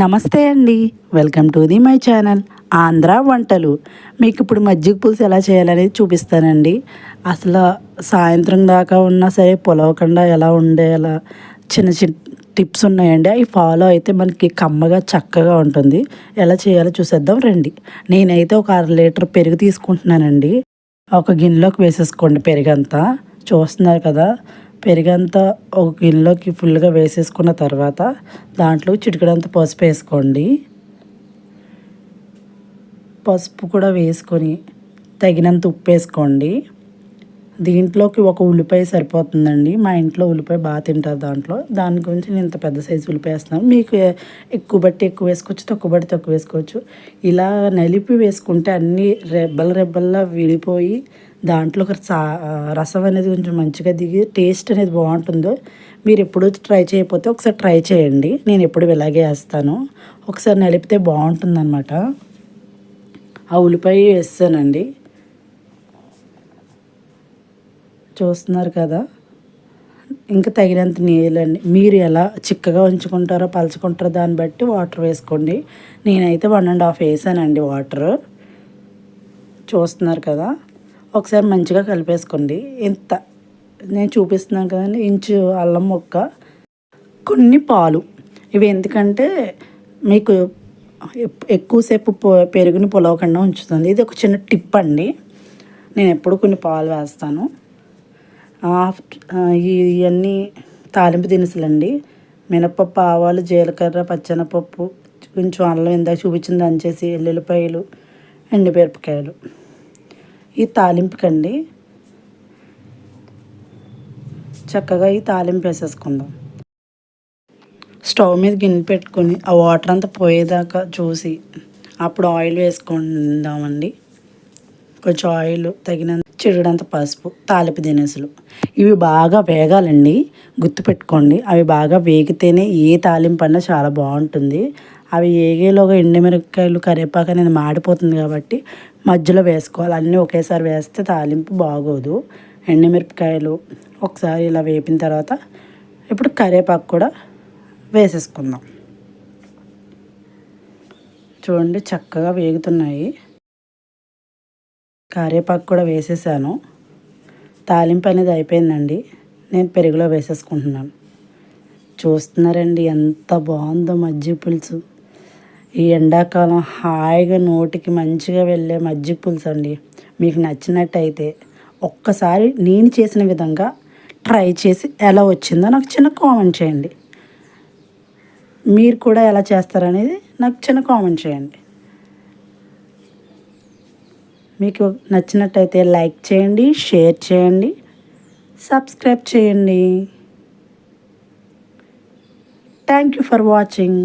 నమస్తే అండి. Welcome to my channel Andhra వంటలు. మీకు ఇప్పుడు మజ్జిగ పులుసు ఎలా చేయాలనేది చూపిస్తానండి. అసలు సాయంత్రం దాకా ఉన్నా సరే పొలవకుండా ఎలా ఉండేలా చిన్న చిన్న టిప్స్ ఉన్నాయండి. అవి ఫాలో అయితే మనకి కమ్మగా చక్కగా ఉంటుంది. ఎలా చేయాలో చూసేద్దాం రండి. నేనైతే ఒక 1/2 లీటర్ పెరుగు తీసుకుంటున్నానండి. ఒక గిన్నెలోకి వేసేసుకోండి పెరుగంతా. చూస్తున్నారు కదా, పెరుగంతా ఒక గిన్నెలోకి ఫుల్గా వేసేసుకున్న తర్వాత దాంట్లో చిటికెడంత పసుపు వేసుకోండి. పసుపు కూడా వేసుకొని తగినంత ఉప్పు వేసుకోండి. దీంట్లోకి ఒక ఉల్లిపాయ సరిపోతుందండి. మా ఇంట్లో ఉల్లిపాయ బాగా తింటారు. దాని గురించి నేను ఇంత పెద్ద సైజు ఉల్లిపాయ వేస్తున్నాను. మీకు ఎక్కువ బట్టి ఎక్కువ వేసుకోవచ్చు, తక్కువ బట్టి తక్కువ వేసుకోవచ్చు. ఇలా నలిపి వేసుకుంటే అన్నీ రెబ్బల్లా విడిపోయి దాంట్లో ఒక రసం అనేది కొంచెం మంచిగా దిగి టేస్ట్ అనేది బాగుంటుందో. మీరు ఎప్పుడు ట్రై చేయకపోతే ఒకసారి ట్రై చేయండి. నేను ఎప్పుడు ఇలాగే వేస్తాను. ఒకసారి నలిపితే బాగుంటుందన్నమాట. ఆ ఉల్లిపాయ వేస్తానండి. చూస్తున్నారు కదా, ఇంకా తగినంత నీళ్ళండి. మీరు ఎలా చిక్కగా ఉంచుకుంటారో పలుచుకుంటారో దాన్ని బట్టి వాటర్ వేసుకోండి. నేనైతే 1.5 వేసానండి వాటర్. చూస్తున్నారు కదా, ఒకసారి మంచిగా కలిపేసుకోండి. ఇంత నేను చూపిస్తున్నాను కదండి, ఇంచు అల్లం ముక్క, కొన్ని పాలు. ఇవి ఎందుకంటే మీకు ఎక్కువసేపు పెరుగుని పొలవకుండా ఉంచుతుంది. ఇది ఒక చిన్న టిప్ అండి. నేను ఎప్పుడు కొన్ని పాలు వేస్తాను. ఇవన్నీ తాలింపు దినుసులండి. మినపప్పు, ఆవాలు, జీలకర్ర, పచ్చెనపప్పు, కొంచెం అల్లం ఇందాక చూపించింది దంచేసి, ఎల్లుల్లిపాయలు, ఎండుమిరపకాయలు. ఈ తాలింపుకండి చక్కగా ఈ తాలింపు వేసేసుకుందాం. స్టవ్ మీద గిన్నె పెట్టుకొని ఆ వాటర్ అంతా పోయేదాకా చూసి అప్పుడు ఆయిల్ వేసుకుందామండి. కొంచెం ఆయిల్, తగినంత చిటికెడంత పసుపు, తాలింపు దినుసులు. ఇవి బాగా వేగాలండి. గుర్తుపెట్టుకోండి, అవి బాగా వేగితేనే ఏ తాలింపు అన్నా చాలా బాగుంటుంది. అవి వేగేలోగా ఎండుమిరపకాయలు, కరివేపాకు అనేది మాడిపోతుంది కాబట్టి మధ్యలో వేసుకోవాలి. అన్నీ ఒకేసారి వేస్తే తాలింపు బాగోదు. ఎండుమిరపకాయలు ఒకసారి ఇలా వేపిన తర్వాత ఇప్పుడు కరివేపాకు కూడా వేసేసుకుందాం. చూడండి, చక్కగా వేగుతున్నాయి. కరివేపాకు కూడా వేసేసాను. తాలింపు అనేది అయిపోయిందండి. నేను పెరుగులో వేసేసుకుంటున్నాను. చూస్తున్నారండి ఎంత బాగుందో మజ్జిగ పులుసు. ఈ ఎండాకాలం హాయిగా నోటికి మంచిగా వెళ్ళే మజ్జిగ పులుసు అండి. మీకు నచ్చినట్టయితే ఒక్కసారి నేను చేసిన విధంగా ట్రై చేసి ఎలా వచ్చిందో నాకు చిన్న కామెంట్ చేయండి. మీరు కూడా ఎలా చేస్తారనేది నాకు చిన్న కామెంట్ చేయండి. మీకు నచ్చినట్టయితే లైక్ చేయండి, షేర్ చేయండి, సబ్స్క్రైబ్ చేయండి. Thank you for watching.